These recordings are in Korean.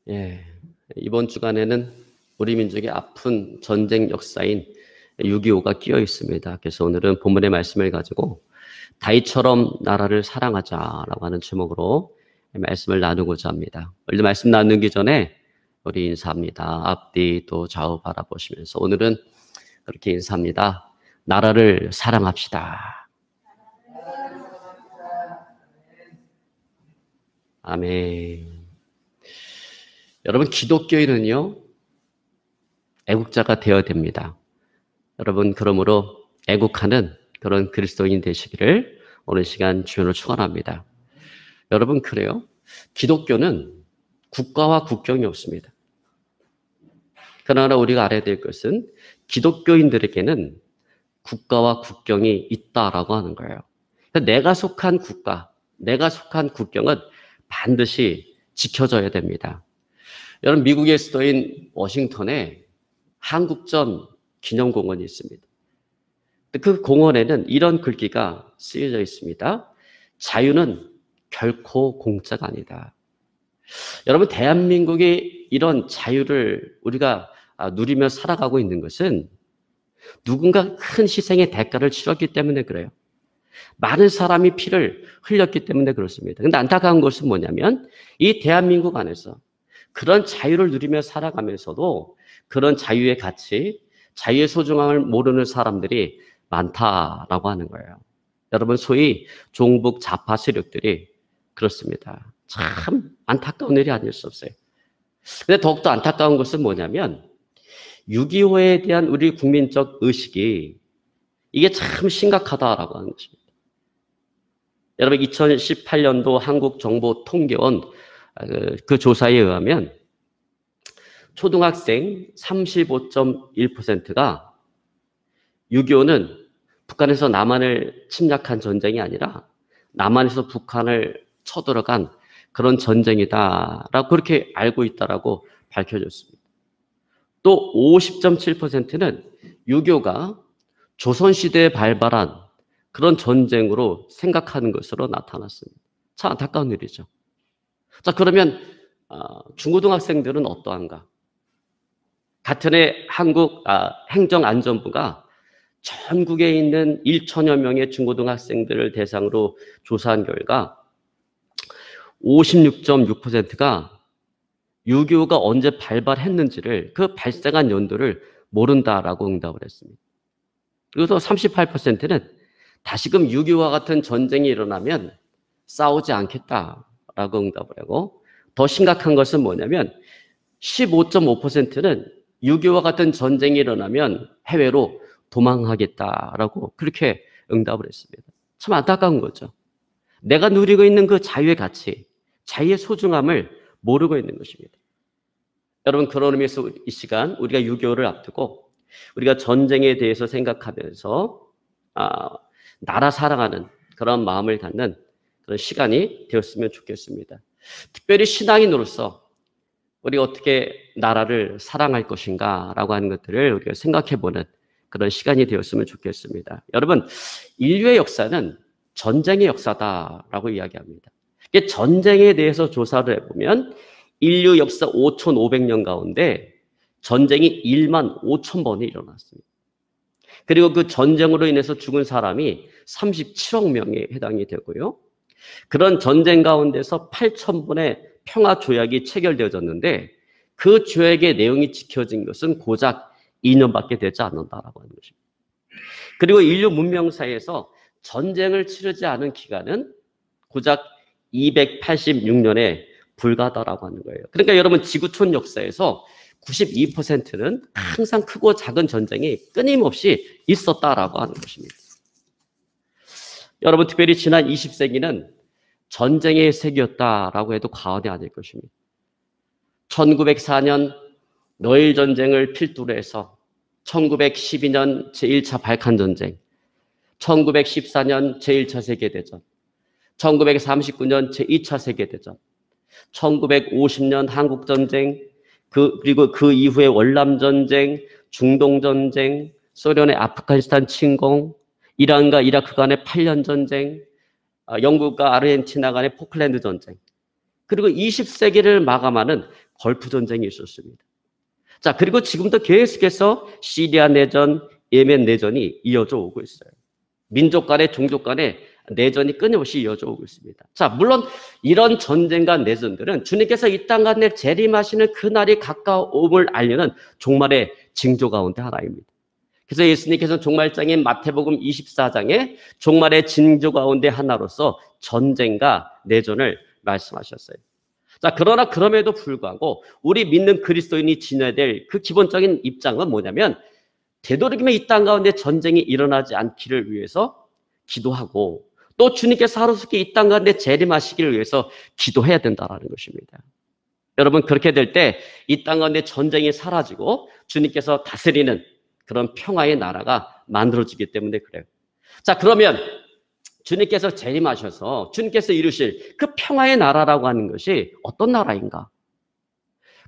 예, 이번 주간에는 우리 민족의 아픈 전쟁 역사인 6.25가 끼어 있습니다. 그래서 오늘은 본문의 말씀을 가지고 다윗처럼 나라를 사랑하자라고 하는 제목으로 말씀을 나누고자 합니다. 원래 말씀 나누기 전에 우리 인사합니다. 앞뒤 또 좌우 바라보시면서 오늘은 그렇게 인사합니다. 나라를 사랑합시다. 아멘. 여러분, 기독교인은요, 애국자가 되어야 됩니다. 여러분, 그러므로 애국하는 그런 그리스도인 되시기를 오늘 시간 주연으로 축원합니다. 여러분, 그래요? 기독교는 국가와 국경이 없습니다. 그러나 우리가 알아야 될 것은 기독교인들에게는 국가와 국경이 있다라고 하는 거예요. 내가 속한 국가, 내가 속한 국경은 반드시 지켜져야 됩니다. 여러분, 미국의 수도인 워싱턴에 한국전 기념공원이 있습니다. 그 공원에는 이런 글귀가 쓰여져 있습니다. 자유는 결코 공짜가 아니다. 여러분, 대한민국이 이런 자유를 우리가 누리며 살아가고 있는 것은 누군가 큰 희생의 대가를 치렀기 때문에 그래요. 많은 사람이 피를 흘렸기 때문에 그렇습니다. 그런데 안타까운 것은 뭐냐면 이 대한민국 안에서 그런 자유를 누리며 살아가면서도 그런 자유의 가치, 자유의 소중함을 모르는 사람들이 많다라고 하는 거예요. 여러분, 소위 종북 좌파 세력들이 그렇습니다. 참 안타까운 일이 아닐 수 없어요. 근데 더욱더 안타까운 것은 뭐냐면 6.25에 대한 우리 국민적 의식이 이게 참 심각하다라고 하는 것입니다. 여러분, 2018년도 한국정보통계원 그 조사에 의하면 초등학생 35.1%가 6.25는 북한에서 남한을 침략한 전쟁이 아니라 남한에서 북한을 쳐들어간 그런 전쟁이다라고 그렇게 알고 있다라고 밝혀졌습니다. 또 50.7%는 6.25가 조선시대에 발발한 그런 전쟁으로 생각하는 것으로 나타났습니다. 참 안타까운 일이죠. 자, 그러면 중고등학생들은 어떠한가? 같은 해 한국 행정안전부가 전국에 있는 1천여 명의 중고등학생들을 대상으로 조사한 결과 56.6%가 6.25가 언제 발발했는지를 그 발생한 연도를 모른다라고 응답을 했습니다. 그래서 38%는 다시금 6.25와 같은 전쟁이 일어나면 싸우지 않겠다라고 응답을 하고, 더 심각한 것은 뭐냐면 15.5%는 6.25와 같은 전쟁이 일어나면 해외로 도망하겠다라고 그렇게 응답을 했습니다. 참 안타까운 거죠. 내가 누리고 있는 그 자유의 가치, 자유의 소중함을 모르고 있는 것입니다. 여러분, 그런 의미에서 이 시간 우리가 6.25를 앞두고 우리가 전쟁에 대해서 생각하면서 나라 사랑하는 그런 마음을 갖는 그런 시간이 되었으면 좋겠습니다. 특별히 신앙인으로서 우리가 어떻게 나라를 사랑할 것인가라고 하는 것들을 우리가 생각해보는 그런 시간이 되었으면 좋겠습니다. 여러분, 인류의 역사는 전쟁의 역사다라고 이야기합니다. 전쟁에 대해서 조사를 해보면 인류 역사 5,500년 가운데 전쟁이 1만 5천 번이 일어났습니다. 그리고 그 전쟁으로 인해서 죽은 사람이 37억 명에 해당이 되고요. 그런 전쟁 가운데서 8,000번의 평화 조약이 체결되어졌는데 그 조약의 내용이 지켜진 것은 고작 2년밖에 되지 않는다라고 하는 것입니다. 그리고 인류 문명사에서 전쟁을 치르지 않은 기간은 고작 286년에 불과하다라고 하는 거예요. 그러니까 여러분, 지구촌 역사에서 92%는 항상 크고 작은 전쟁이 끊임없이 있었다라고 하는 것입니다. 여러분, 특별히 지난 20세기는 전쟁의 세기였다라고 해도 과언이 아닐 것입니다. 1904년 노일 전쟁을 필두로 해서 1912년 제1차 발칸 전쟁, 1914년 제1차 세계대전, 1939년 제2차 세계대전, 1950년 한국전쟁, 그리고 그 이후에 월남전쟁, 중동전쟁, 소련의 아프가니스탄 침공, 이란과 이라크 간의 8년 전쟁, 영국과 아르헨티나 간의 포클랜드 전쟁, 그리고 20세기를 마감하는 걸프 전쟁이 있었습니다. 자, 그리고 지금도 계속해서 시리아 내전, 예멘 내전이 이어져 오고 있어요. 민족 간의, 종족 간의 내전이 끊임없이 이어져 오고 있습니다. 자, 물론 이런 전쟁과 내전들은 주님께서 이 땅 가운데 재림하시는 그날이 가까움을 알리는 종말의 징조 가운데 하나입니다. 그래서 예수님께서는 종말장인 마태복음 24장에 종말의 징조 가운데 하나로서 전쟁과 내전을 말씀하셨어요. 자, 그러나 그럼에도 불구하고 우리 믿는 그리스도인이 지녀야 될 그 기본적인 입장은 뭐냐면, 되도록이면 이 땅 가운데 전쟁이 일어나지 않기를 위해서 기도하고, 또 주님께서 하루속히 이 땅 가운데 재림하시기를 위해서 기도해야 된다는 것입니다. 여러분, 그렇게 될 때 이 땅 가운데 전쟁이 사라지고 주님께서 다스리는 그런 평화의 나라가 만들어지기 때문에 그래요. 자, 그러면 주님께서 재림하셔서 주님께서 이루실 그 평화의 나라라고 하는 것이 어떤 나라인가?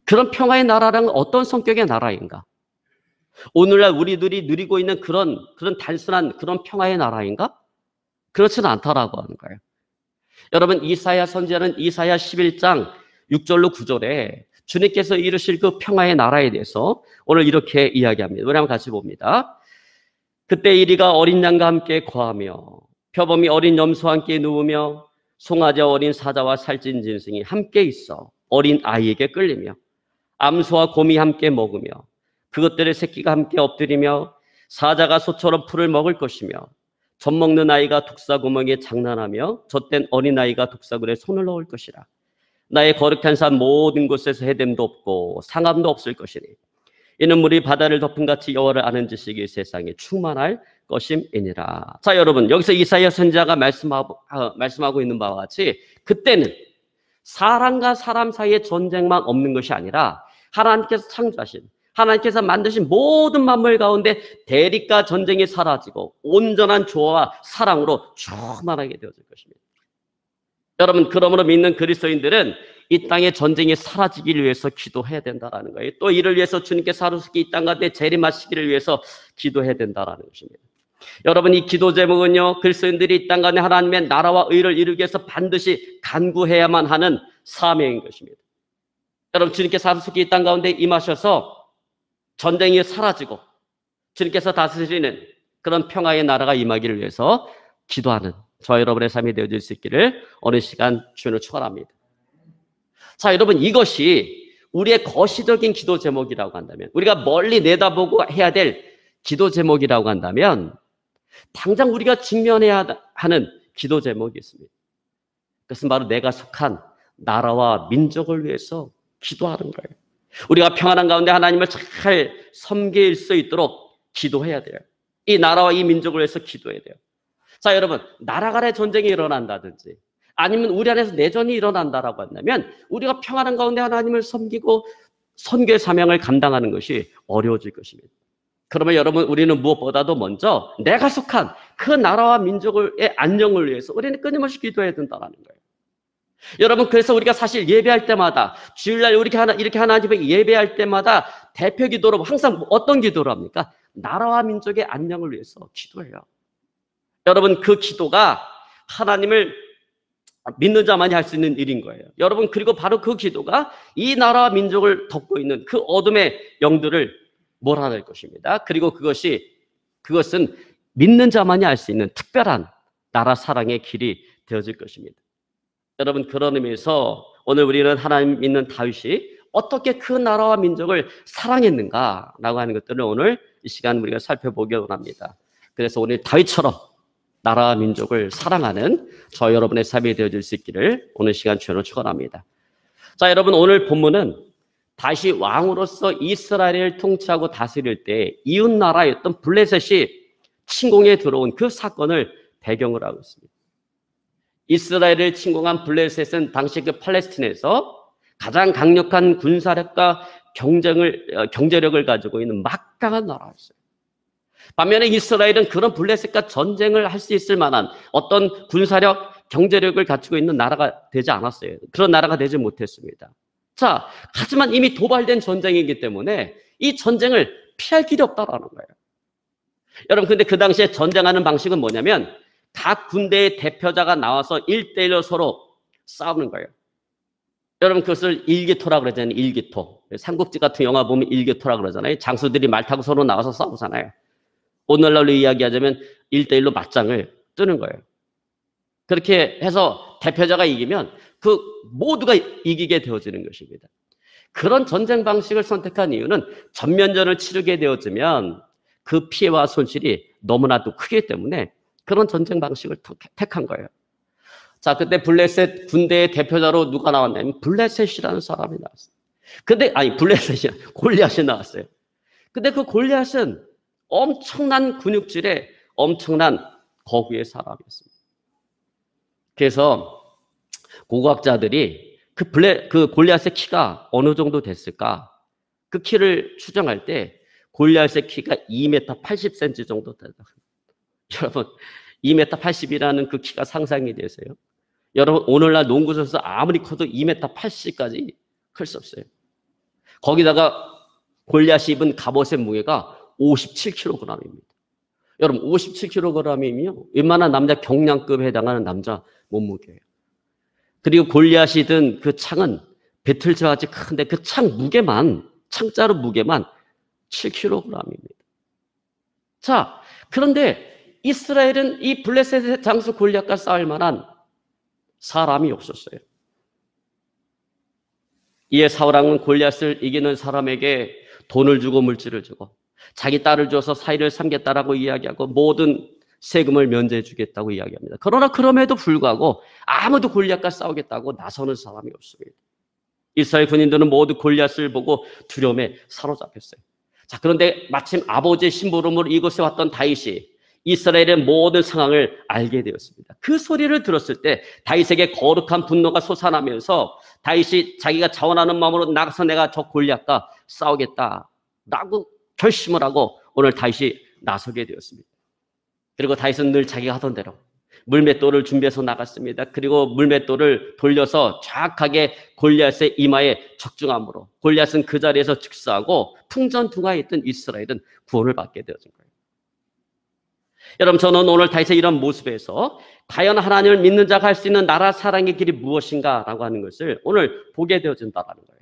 그런 평화의 나라는 어떤 성격의 나라인가? 오늘날 우리들이 누리고 있는 그런 단순한 그런 평화의 나라인가? 그렇지는 않다라고 하는 거예요. 여러분, 이사야 선지자는 이사야 11장 6절로 9절에 주님께서 이루실 그 평화의 나라에 대해서 오늘 이렇게 이야기합니다. 우리 한번 같이 봅니다. 그때 이리가 어린 양과 함께 거하며 표범이 어린 염소와 함께 누우며 송아지 어린 사자와 살찐 짐승이 함께 있어 어린 아이에게 끌리며 암소와 곰이 함께 먹으며 그것들의 새끼가 함께 엎드리며 사자가 소처럼 풀을 먹을 것이며 젖 먹는 아이가 독사구멍에 장난하며 젖된 어린아이가 독사굴에 손을 넣을 것이라. 나의 거룩한 산 모든 곳에서 해됨도 없고 상함도 없을 것이니 이는 물이 바다를 덮은 같이 여호와를 아는 지식이 세상에 충만할 것임이니라. 자, 여러분, 여기서 이사야 선지자가 말씀하고 있는 바와 같이 그때는 사람과 사람 사이의 전쟁만 없는 것이 아니라 하나님께서 창조하신, 하나님께서 만드신 모든 만물 가운데 대립과 전쟁이 사라지고 온전한 조화와 사랑으로 충만하게 되어질 것입니다. 여러분, 그러므로 믿는 그리스도인들은 이 땅의 전쟁이 사라지기를 위해서 기도해야 된다는 거예요. 또 이를 위해서 주님께서 하루속히 이 땅 가운데 재림하시기를 위해서 기도해야 된다는 것입니다. 여러분, 이 기도 제목은요, 그리스도인들이 이 땅 가운데 하나님의 나라와 의를 이루기 위해서 반드시 간구해야만 하는 사명인 것입니다. 여러분, 주님께서 하루속히 이 땅 가운데 임하셔서 전쟁이 사라지고 주님께서 다스리는 그런 평화의 나라가 임하기를 위해서 기도하는 저와 여러분의 삶이 되어질 수 있기를 어느 시간 주님을 축원합니다. 자, 여러분, 이것이 우리의 거시적인 기도 제목이라고 한다면, 우리가 멀리 내다보고 해야 될 기도 제목이라고 한다면 당장 우리가 직면해야 하는 기도 제목이 있습니다. 그것은 바로 내가 속한 나라와 민족을 위해서 기도하는 거예요. 우리가 평안한 가운데 하나님을 잘 섬길 수 있도록 기도해야 돼요. 이 나라와 이 민족을 위해서 기도해야 돼요. 자, 여러분, 나라 간의 전쟁이 일어난다든지 아니면 우리 안에서 내전이 일어난다라고 한다면 우리가 평안한 가운데 하나님을 섬기고 선교의 사명을 감당하는 것이 어려워질 것입니다. 그러면 여러분, 우리는 무엇보다도 먼저 내가 속한 그 나라와 민족의 안녕을 위해서 우리는 끊임없이 기도해야 된다는 거예요. 여러분, 그래서 우리가 사실 예배할 때마다, 주일날 이렇게 하나님께 예배할 때마다 대표 기도로 항상 어떤 기도를 합니까? 나라와 민족의 안녕을 위해서 기도해요. 여러분, 그 기도가 하나님을 믿는 자만이 할 수 있는 일인 거예요. 여러분, 그리고 바로 그 기도가 이 나라와 민족을 덮고 있는 그 어둠의 영들을 몰아낼 것입니다. 그리고 그것은 믿는 자만이 알 수 있는 특별한 나라 사랑의 길이 되어질 것입니다. 여러분, 그런 의미에서 오늘 우리는 하나님 믿는 다윗이 어떻게 그 나라와 민족을 사랑했는가라고 하는 것들을 오늘 이 시간 우리가 살펴보기 원합니다. 그래서 오늘 다윗처럼 나라와 민족을 사랑하는 저 여러분의 삶이 되어질 수 있기를 오늘 시간 주로 축원합니다. 자, 여러분, 오늘 본문은 다시 왕으로서 이스라엘을 통치하고 다스릴 때 이웃 나라였던 블레셋이 침공에 들어온 그 사건을 배경으로 하고 있습니다. 이스라엘을 침공한 블레셋은 당시 그 팔레스틴에서 가장 강력한 군사력과 경제력을 가지고 있는 막강한 나라였어요. 반면에 이스라엘은 그런 블레셋과 전쟁을 할 수 있을 만한 어떤 군사력, 경제력을 갖추고 있는 나라가 되지 않았어요. 그런 나라가 되지 못했습니다. 자, 하지만 이미 도발된 전쟁이기 때문에 이 전쟁을 피할 길이 없다라는 거예요. 여러분, 근데 그 당시에 전쟁하는 방식은 뭐냐면 각 군대의 대표자가 나와서 1대1로 서로 싸우는 거예요. 여러분 그것을 일기토라고 그러잖아요. 일기토. 삼국지 같은 영화 보면 일기토라고 그러잖아요. 장수들이 말 타고 서로 나와서 싸우잖아요. 오늘날로 이야기하자면 1대1로 맞짱을 뜨는 거예요. 그렇게 해서 대표자가 이기면 그 모두가 이기게 되어지는 것입니다. 그런 전쟁 방식을 선택한 이유는 전면전을 치르게 되어지면 그 피해와 손실이 너무나도 크기 때문에 그런 전쟁 방식을 택한 거예요. 자, 그때 블레셋 군대의 대표자로 누가 나왔냐면 블레셋이라는 사람이 나왔어요. 근데 블레셋이 골리앗이 나왔어요. 근데 그 골리앗은 엄청난 근육질의 엄청난 거구의 사람이었습니다. 그래서 고고학자들이 그 골리앗의 키가 어느 정도 됐을까? 그 키를 추정할 때 골리앗의 키가 2m 80cm 정도 되다. 여러분 2m 80이라는 그 키가 상상이 되세요? 여러분 오늘날 농구 선수 아무리 커도 2m 80까지 클 수 없어요. 거기다가 골리앗이 입은 갑옷의 무게가 57kg입니다. 여러분 57kg이면 웬만한 남자 경량급에 해당하는 남자 몸무게예요. 그리고 골리앗이 든 그 창은 배틀과 같이 큰데 그 창자루 무게만 7kg입니다. 자, 그런데 이스라엘은 이 블레셋의 장수 골리앗과 싸울 만한 사람이 없었어요. 이에 사울왕은 골리앗을 이기는 사람에게 돈을 주고 물질을 주고 자기 딸을 줘서 사위를 삼겠다라고 이야기하고 모든 세금을 면제해 주겠다고 이야기합니다. 그러나 그럼에도 불구하고 아무도 골리앗과 싸우겠다고 나서는 사람이 없습니다. 이스라엘 군인들은 모두 골리앗을 보고 두려움에 사로잡혔어요. 자, 그런데 마침 아버지의 심부름으로 이곳에 왔던 다윗이 이스라엘의 모든 상황을 알게 되었습니다. 그 소리를 들었을 때 다윗에게 거룩한 분노가 솟아나면서 다윗이 자기가 자원하는 마음으로 나가서 내가 저 골리앗과 싸우겠다라고 결심을 하고 오늘 다윗이 나서게 되었습니다. 그리고 다윗은 늘 자기가 하던 대로 물맷돌을 준비해서 나갔습니다. 그리고 물맷돌을 돌려서 정확하게 골리앗의 이마에 적중함으로 골리앗은 그 자리에서 즉사하고 풍전등화에 있던 이스라엘은 구원을 받게 되어진 거예요. 여러분 저는 오늘 다윗의 이런 모습에서 과연 하나님을 믿는 자가 할 수 있는 나라 사랑의 길이 무엇인가 라고 하는 것을 오늘 보게 되어진다는 거예요.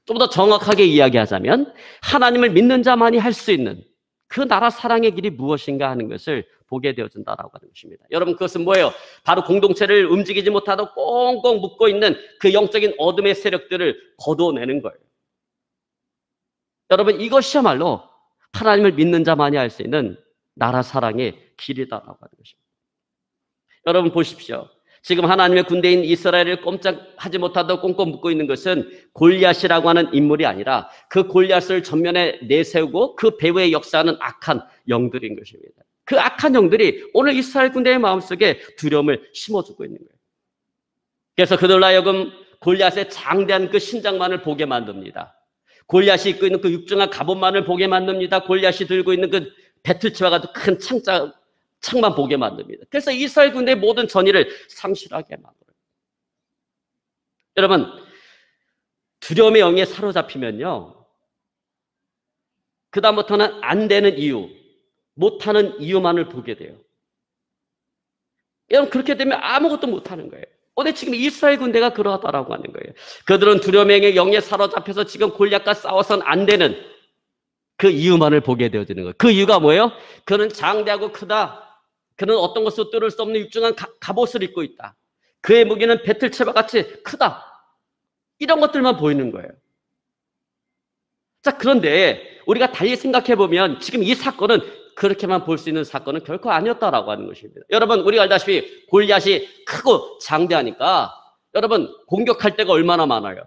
좀 더 정확하게 이야기하자면 하나님을 믿는 자만이 할 수 있는 그 나라 사랑의 길이 무엇인가 하는 것을 보게 되어진다라고 하는 것입니다. 여러분 그것은 뭐예요? 바로 공동체를 움직이지 못하고 꽁꽁 묶고 있는 그 영적인 어둠의 세력들을 거둬내는 거예요. 여러분 이것이야말로 하나님을 믿는 자만이 할 수 있는 나라 사랑의 길이다라고 하는 것입니다. 여러분 보십시오. 지금 하나님의 군대인 이스라엘을 꼼짝하지 못하고 꽁꽁 묶고 있는 것은 골리앗이라고 하는 인물이 아니라 그 골리앗을 전면에 내세우고 그 배후에 역사하는 악한 영들인 것입니다. 그 악한 영들이 오늘 이스라엘 군대의 마음속에 두려움을 심어주고 있는 거예요. 그래서 그들로 하여금 골리앗의 장대한 그 신장만을 보게 만듭니다. 골리앗이 입고 있는 그 육중한 갑옷만을 보게 만듭니다. 골리앗이 들고 있는 그 배틀치와 같은 큰 창만 보게 만듭니다. 그래서 이스라엘 군대의 모든 전의를 상실하게 만들어요. 여러분 두려움의 영에 사로잡히면요 그 다음부터는 안 되는 이유, 못하는 이유만을 보게 돼요. 여러분 그렇게 되면 아무것도 못하는 거예요. 오늘 지금 이스라엘 군대가 그러하다라고 하는 거예요. 그들은 두려움의 영에 사로잡혀서 지금 골리앗과 싸워서는 안 되는 그 이유만을 보게 되어지는 거예요. 그 이유가 뭐예요? 그는 장대하고 크다. 그는 어떤 것도 뚫을 수 없는 육중한 갑옷을 입고 있다. 그의 무기는 배틀채와 같이 크다. 이런 것들만 보이는 거예요. 자, 그런데 우리가 달리 생각해 보면 지금 이 사건은 그렇게만 볼 수 있는 사건은 결코 아니었다라고 하는 것입니다. 여러분 우리가 알다시피 골리앗이 크고 장대하니까 여러분 공격할 때가 얼마나 많아요.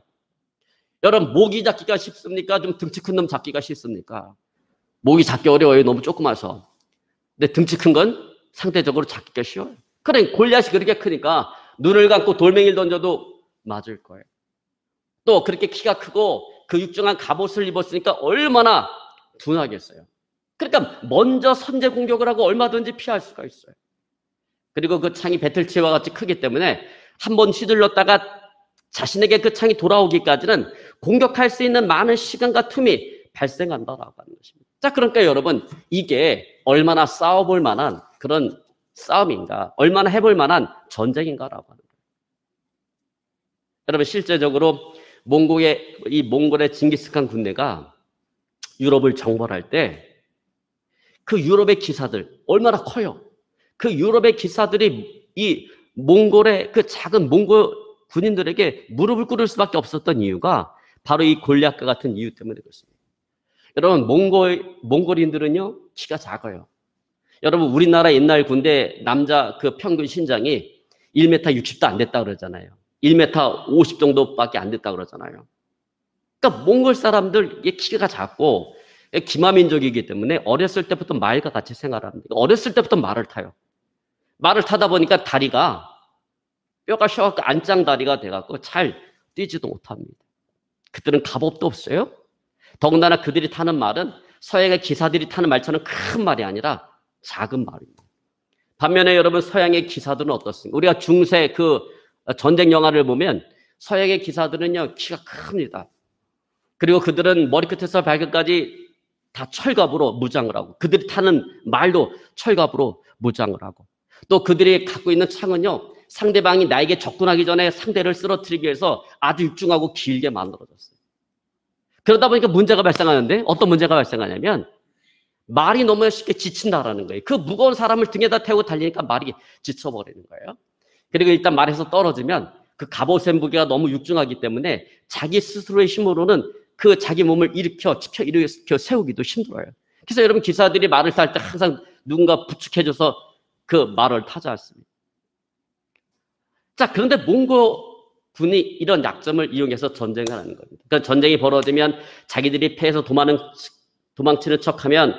여러분 모기 잡기가 쉽습니까? 좀 등치 큰 놈 잡기가 쉽습니까? 모기 잡기 어려워요. 너무 조그마서. 근데 등치 큰 건 상대적으로 잡기가 쉬워요. 그러니까 골리앗이 그렇게 크니까 눈을 감고 돌멩이를 던져도 맞을 거예요. 또 그렇게 키가 크고 그 육중한 갑옷을 입었으니까 얼마나 둔하겠어요. 그러니까 먼저 선제 공격을 하고 얼마든지 피할 수가 있어요. 그리고 그 창이 배틀치와 같이 크기 때문에 한번 휘둘렀다가 자신에게 그 창이 돌아오기까지는 공격할 수 있는 많은 시간과 틈이 발생한다라고 하는 것입니다. 자, 그러니까 여러분 이게 얼마나 싸워볼 만한 그런 싸움인가, 얼마나 해볼 만한 전쟁인가라고 하는 거예요. 여러분 실제적으로 몽골의 징기스칸 군대가 유럽을 정벌할 때 그 유럽의 기사들 얼마나 커요. 그 유럽의 기사들이 이 몽골의 그 작은 몽골 군인들에게 무릎을 꿇을 수밖에 없었던 이유가 바로 이 골리앗과 같은 이유 때문에 그렇습니다. 여러분 몽골인들은요 키가 작아요. 여러분 우리나라 옛날 군대 남자 그 평균 신장이 1m 60도 안 됐다 그러잖아요. 1m 50 정도밖에 안 됐다 그러잖아요. 그러니까 몽골 사람들 키가 작고 기마민족이기 때문에 어렸을 때부터 말과 같이 생활합니다. 어렸을 때부터 말을 타요. 말을 타다 보니까 다리가 뼈가 쉬어갖고 안짱다리가 돼갖고 잘 뛰지도 못합니다. 그들은 갑옷도 없어요. 더군다나 그들이 타는 말은 서양의 기사들이 타는 말처럼 큰 말이 아니라 작은 말입니다. 반면에 여러분 서양의 기사들은 어떻습니까? 우리가 중세 그 전쟁 영화를 보면 서양의 기사들은요 키가 큽니다. 그리고 그들은 머리끝에서 발끝까지 다 철갑으로 무장을 하고 그들이 타는 말도 철갑으로 무장을 하고 또 그들이 갖고 있는 창은요 상대방이 나에게 접근하기 전에 상대를 쓰러뜨리기 위해서 아주 육중하고 길게 만들어졌어요. 그러다 보니까 문제가 발생하는데 어떤 문제가 발생하냐면 말이 너무 쉽게 지친다라는 거예요. 그 무거운 사람을 등에다 태우고 달리니까 말이 지쳐버리는 거예요. 그리고 일단 말에서 떨어지면 그 갑옷의 무게가 너무 육중하기 때문에 자기 스스로의 힘으로는 그 자기 몸을 일으켜 세우기도 힘들어요. 그래서 여러분 기사들이 말을 탈 때 항상 누군가 부축해줘서 그 말을 타지 않습니다. 자, 그런데 몽골군이 이런 약점을 이용해서 전쟁을 하는 겁니다. 그러니까 전쟁이 벌어지면 자기들이 패해서 도망치는 척하면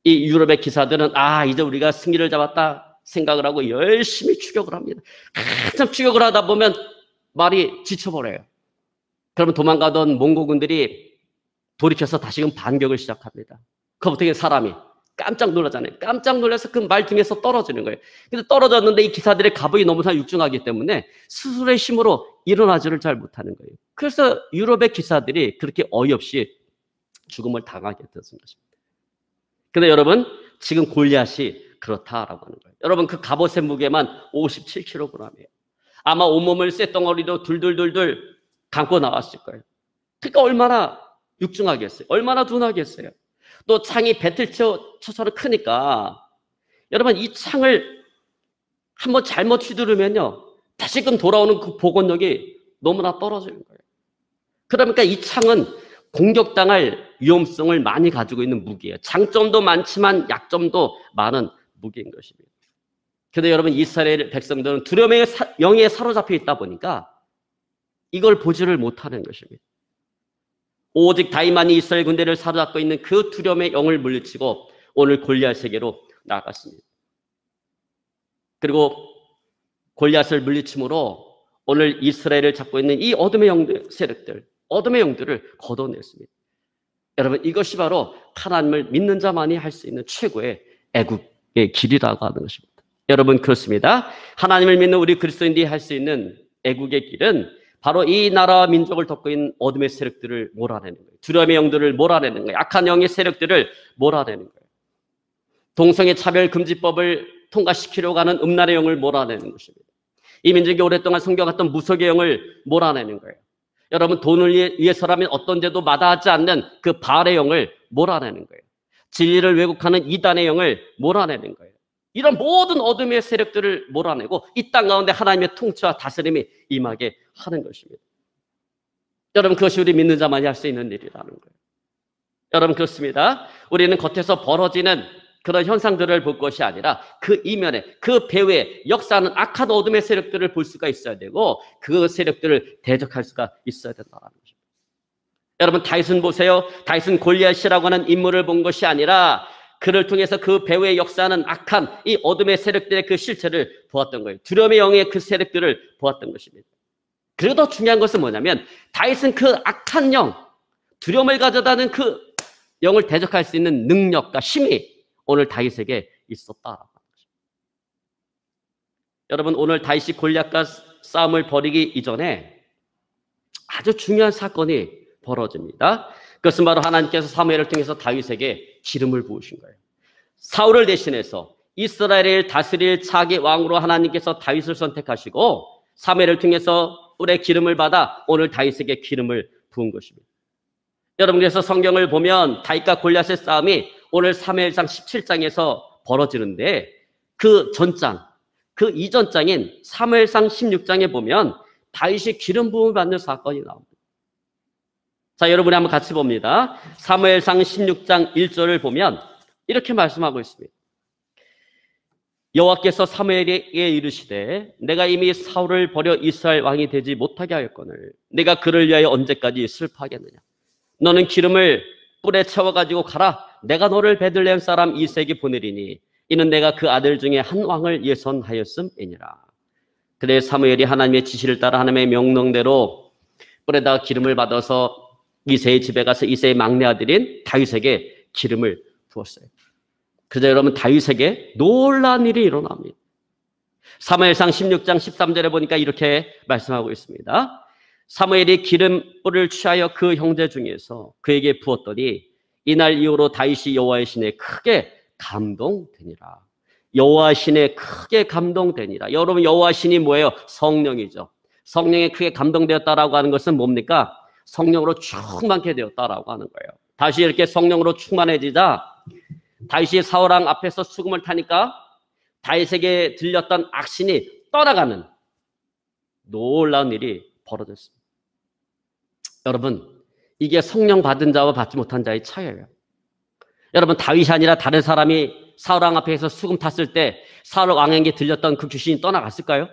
이 유럽의 기사들은 이제 우리가 승리를 잡았다 생각을 하고 열심히 추격을 합니다. 한참 추격을 하다 보면 말이 지쳐버려요. 그러면 도망가던 몽고군들이 돌이켜서 다시금 반격을 시작합니다. 그럼 어떻게 사람이 깜짝 놀라잖아요. 깜짝 놀라서 그 말 등에서 떨어지는 거예요. 근데 떨어졌는데 이 기사들의 갑옷이 너무 육중하기 때문에 스스로의 힘으로 일어나지를 잘 못하는 거예요. 그래서 유럽의 기사들이 그렇게 어이없이 죽음을 당하게 됐던 것입니다. 근데 여러분 지금 골리앗이 그렇다라고 하는 거예요. 여러분 그 갑옷의 무게만 57kg이에요. 아마 온몸을 쇳덩어리로 둘둘둘둘 감고 나왔을 거예요. 그러니까 얼마나 육중하겠어요. 얼마나 둔하겠어요. 또 창이 배틀처럼 크니까 여러분 이 창을 한번 잘못 휘두르면요 다시금 돌아오는 그 복원력이 너무나 떨어지는 거예요. 그러니까 이 창은 공격당할 위험성을 많이 가지고 있는 무기예요. 장점도 많지만 약점도 많은 무기인 것입니다. 그런데 여러분 이스라엘 백성들은 두려움의 영에 사로잡혀 있다 보니까 이걸 보지를 못하는 것입니다. 오직 다윗만이 이스라엘 군대를 사로잡고 있는 그 두려움의 영을 물리치고 오늘 골리앗에게로 나아갔습니다. 그리고 골리앗을 물리침으로 오늘 이스라엘을 잡고 있는 이 어둠의 세력들, 어둠의 영들을 걷어냈습니다. 여러분 이것이 바로 하나님을 믿는 자만이 할 수 있는 최고의 애국의 길이라고 하는 것입니다. 여러분 그렇습니다. 하나님을 믿는 우리 그리스도인들이 할 수 있는 애국의 길은 바로 이 나라와 민족을 덮고 있는 어둠의 세력들을 몰아내는 거예요. 두려움의 영들을 몰아내는 거예요. 악한 영의 세력들을 몰아내는 거예요. 동성애 차별 금지법을 통과시키려고 하는 음란의 영을 몰아내는 것입니다. 이 민족이 오랫동안 섬겨갔던 무속의 영을 몰아내는 거예요. 여러분 돈을 위해서라면 어떤 죄도 마다하지 않는 그 바알의 영을 몰아내는 거예요. 진리를 왜곡하는 이단의 영을 몰아내는 거예요. 이런 모든 어둠의 세력들을 몰아내고 이 땅 가운데 하나님의 통치와 다스림이 임하게 하는 것입니다. 여러분 그것이 우리 믿는 자만이 할 수 있는 일이라는 거예요. 여러분 그렇습니다. 우리는 겉에서 벌어지는 그런 현상들을 볼 것이 아니라 그 이면에 그 배후에 역사하는 악한 어둠의 세력들을 볼 수가 있어야 되고 그 세력들을 대적할 수가 있어야 된다는 것입니다. 여러분 다윗은 보세요. 다윗은 골리앗이라고 하는 인물을 본 것이 아니라 그를 통해서 그 배후에 역사하는 악한 이 어둠의 세력들의 그 실체를 보았던 거예요. 두려움의 영의 그 세력들을 보았던 것입니다. 그리고 더 중요한 것은 뭐냐면 다윗은 그 악한 영, 두려움을 가져다는 그 영을 대적할 수 있는 능력과 힘이 오늘 다윗에게 있었다라고 하는 것입니다. 여러분 오늘 다윗이 골리앗과 싸움을 벌이기 이전에 아주 중요한 사건이 벌어집니다. 그것은 바로 하나님께서 사무엘을 통해서 다윗에게 기름을 부으신 거예요. 사울을 대신해서 이스라엘을 다스릴 차기 왕으로 하나님께서 다윗을 선택하시고 사무엘을 통해서 뿔에 기름을 받아 오늘 다윗에게 기름을 부은 것입니다. 여러분, 그래서 성경을 보면 다윗과 골리앗의 싸움이 오늘 사무엘상 17장에서 벌어지는데 그 전장, 그 이전 장인 사무엘상 16장에 보면 다윗이 기름 부음을 받는 사건이 나옵니다. 자, 여러분이 한번 같이 봅니다. 사무엘상 16장 1절을 보면 이렇게 말씀하고 있습니다. 여호와께서 사무엘에게 이르시되 내가 이미 사울을 버려 이스라엘 왕이 되지 못하게 하였거늘 내가 그를 위하여 언제까지 슬퍼하겠느냐. 너는 기름을 뿔에 채워가지고 가라. 내가 너를 베들레헴 사람 이새에게 보내리니 이는 내가 그 아들 중에 한 왕을 예선하였음이니라. 그때 사무엘이 하나님의 지시를 따라 하나님의 명령대로 뿔에다가 기름을 받아서 이새의 집에 가서 이새의 막내 아들인 다윗에게 기름을 부었어요. 그래서 여러분, 다윗에게 놀라운 일이 일어납니다. 사무엘상 16장 13절에 보니까 이렇게 말씀하고 있습니다. 사무엘이 기름불을 취하여 그 형제 중에서 그에게 부었더니 이날 이후로 다윗이 여호와의 신에 크게 감동되니라. 여호와 신에 크게 감동되니라. 여러분, 여호와 신이 뭐예요? 성령이죠. 성령에 크게 감동되었다라고 하는 것은 뭡니까? 성령으로 충만케 되었다라고 하는 거예요. 다시 이렇게 성령으로 충만해지자 다윗이 사울왕 앞에서 수금을 타니까 다윗에게 들렸던 악신이 떠나가는 놀라운 일이 벌어졌습니다. 여러분, 이게 성령 받은 자와 받지 못한 자의 차이예요. 여러분, 다윗이 아니라 다른 사람이 사울왕 앞에서 수금 탔을 때 사울왕에게 들렸던 그 귀신이 떠나갔을까요?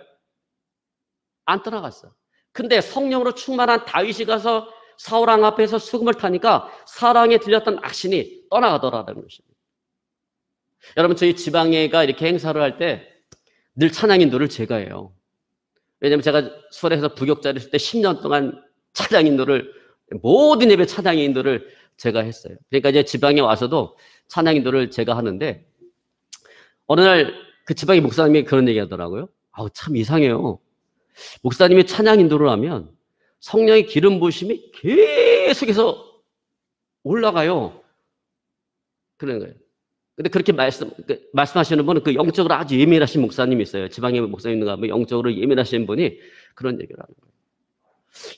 안 떠나갔어. 근데 성령으로 충만한 다윗이 가서 사울왕 앞에서 수금을 타니까 사울왕에 들렸던 악신이 떠나가더라는 것입니다. 여러분, 저희 지방회가 이렇게 행사를 할 때 늘 찬양인도를 제가 해요. 왜냐하면 제가 수원에서 부격자를 했을 때 10년 동안 찬양인도를, 모든 예배 찬양인도를 제가 했어요. 그러니까 이제 지방에 와서도 찬양인도를 제가 하는데 어느 날 그 지방의 목사님이 그런 얘기 하더라고요. 아우, 참 이상해요. 목사님이 찬양인도를 하면 성령의 기름 부으심이 계속해서 올라가요. 그런 거예요. 근데 그렇게 말씀하시는 분은 그 영적으로 아주 예민하신 목사님이 있어요. 지방의 목사님인가 하면 영적으로 예민하신 분이 그런 얘기를 하는 거예요.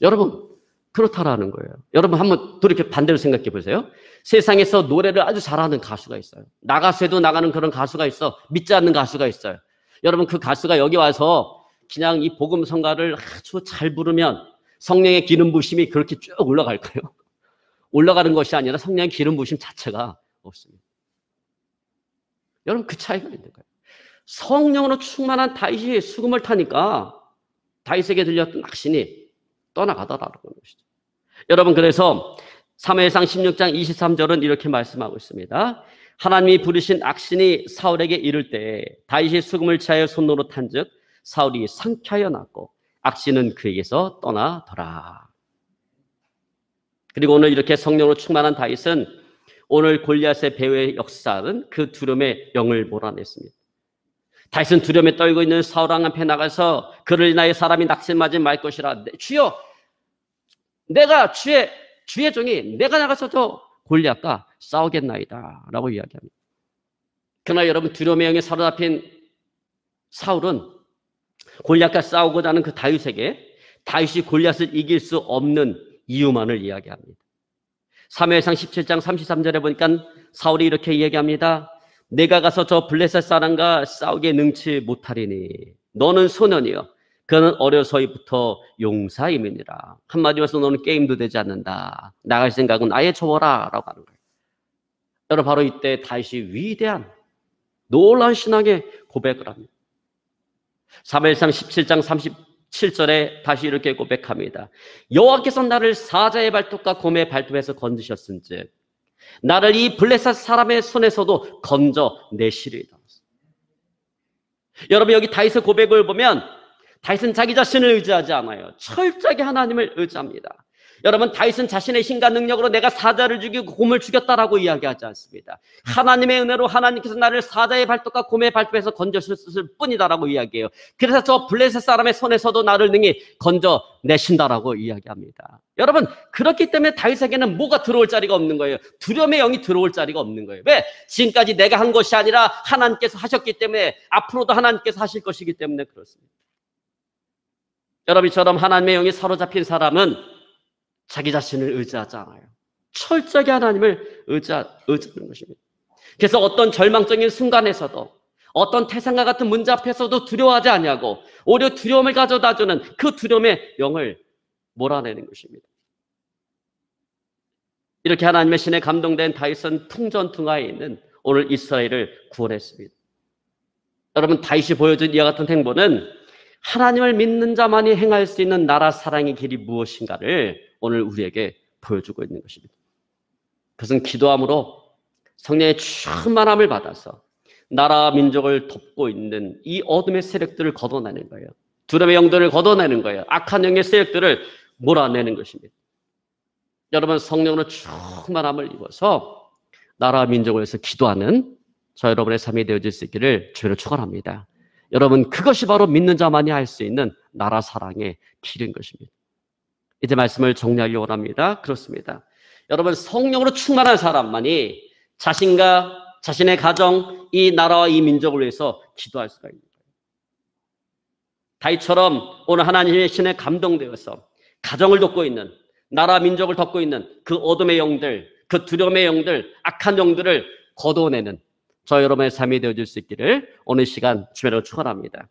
여러분, 그렇다라는 거예요. 여러분, 한번 또 이렇게 반대로 생각해 보세요. 세상에서 노래를 아주 잘하는 가수가 있어요. 나가서도 나가는 그런 가수가 있어. 믿지 않는 가수가 있어요. 여러분, 그 가수가 여기 와서 그냥 이 복음 성가를 아주 잘 부르면 성령의 기름 부심이 그렇게 쭉 올라갈까요? 올라가는 것이 아니라 성령의 기름 부심 자체가 없습니다. 여러분, 그 차이가 있는 거예요. 성령으로 충만한 다윗이 수금을 타니까 다윗에게 들렸던 악신이 떠나가더라는 것이죠. 여러분, 그래서 사무엘상 16장 23절은 이렇게 말씀하고 있습니다. 하나님이 부르신 악신이 사울에게 이를 때 다윗이 수금을 취하여 손으로 탄즉 사울이 상쾌하여 났고 악신은 그에게서 떠나더라. 그리고 오늘 이렇게 성령으로 충만한 다윗은 오늘 골리앗의 배후의 역사는 그 두려움의 영을 몰아냈습니다. 다윗은 두려움에 떨고 있는 사울왕 앞에 나가서 그를 인하여 사람이 낙심맞은 말 것이라. 주여, 내가 주의 종이 내가 나가서 저 골리앗과 싸우겠나이다 라고 이야기합니다. 그러나 여러분, 두려움의 영에 사로잡힌 사울은 골리앗과 싸우고자 하는 그 다윗에게 다윗이 골리앗을 이길 수 없는 이유만을 이야기합니다. 사무엘상 17장 33절에 보니까 사울이 이렇게 이야기합니다. 내가 가서 저 블레셋 사람과 싸우게 능치 못하리니 너는 소년이여 그는 어려서부터 용사임이니라. 한마디로 해서 너는 게임도 되지 않는다. 나갈 생각은 아예 접어라 라고 하는 거예요. 여러분, 바로 이때 다윗이 위대한 놀라운 신앙의 고백을 합니다. 사무엘상 17장 37절에 다시 이렇게 고백합니다. 여호와께서 나를 사자의 발톱과 곰의 발톱에서 건지셨은즉 나를 이 블레셋 사람의 손에서도 건져내시리이다. 여러분, 여기 다윗의 고백을 보면 다윗은 자기 자신을 의지하지 않아요. 철저하게 하나님을 의지합니다. 여러분, 다윗은 자신의 힘과 능력으로 내가 사자를 죽이고 곰을 죽였다라고 이야기하지 않습니다. 하나님의 은혜로 하나님께서 나를 사자의 발톱과 곰의 발톱에서 건져주셨을 뿐이다라고 이야기해요. 그래서 저 블레셋 사람의 손에서도 나를 능히 건져내신다라고 이야기합니다. 여러분, 그렇기 때문에 다윗에게는 뭐가 들어올 자리가 없는 거예요. 두려움의 영이 들어올 자리가 없는 거예요. 왜? 지금까지 내가 한 것이 아니라 하나님께서 하셨기 때문에, 앞으로도 하나님께서 하실 것이기 때문에 그렇습니다. 여러분처럼 하나님의 영이 사로잡힌 사람은 자기 자신을 의지하지 않아요. 철저하게 하나님을 의지하는 것입니다. 그래서 어떤 절망적인 순간에서도, 어떤 태산과 같은 문제 앞에서도 두려워하지 아니하고 오히려 두려움을 가져다주는 그 두려움의 영을 몰아내는 것입니다. 이렇게 하나님의 신에 감동된 다윗은 풍전등화에 있는 오늘 이스라엘을 구원했습니다. 여러분, 다윗이 보여준 이와 같은 행보는 하나님을 믿는 자만이 행할 수 있는 나라 사랑의 길이 무엇인가를 오늘 우리에게 보여주고 있는 것입니다. 그것은 기도함으로 성령의 충만함을 받아서 나라와 민족을 돕고 있는 이 어둠의 세력들을 걷어내는 거예요. 두려움의 영들을 걷어내는 거예요. 악한 영의 세력들을 몰아내는 것입니다. 여러분, 성령으로 충만함을 입어서 나라와 민족을 위해서 기도하는 저 여러분의 삶이 되어질 수 있기를 주로 축원합니다. 여러분, 그것이 바로 믿는 자만이 할 수 있는 나라 사랑의 길인 것입니다. 이제 말씀을 정리하기 원합니다. 그렇습니다. 여러분, 성령으로 충만한 사람만이 자신과 자신의 가정, 이 나라와 이 민족을 위해서 기도할 수가 있는 거예요. 다윗처럼 오늘 하나님의 신에 감동되어서 가정을 돕고 있는, 나라 민족을 돕고 있는 그 어둠의 영들, 그 두려움의 영들, 악한 영들을 걷어내는 저 여러분의 삶이 되어질 수 있기를 오늘 시간 주님으로 축원합니다.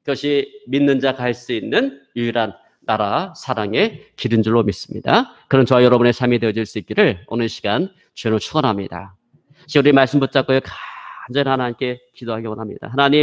그것이 믿는 자가 할 수 있는 유일한 나라 사랑의 길인 줄로 믿습니다. 그런 저와 여러분의 삶이 되어질 수 있기를 오늘 시간 주님으로 축원합니다. 우리 말씀 붙잡고 간절히 하나님께 기도하기 원합니다. 하나님,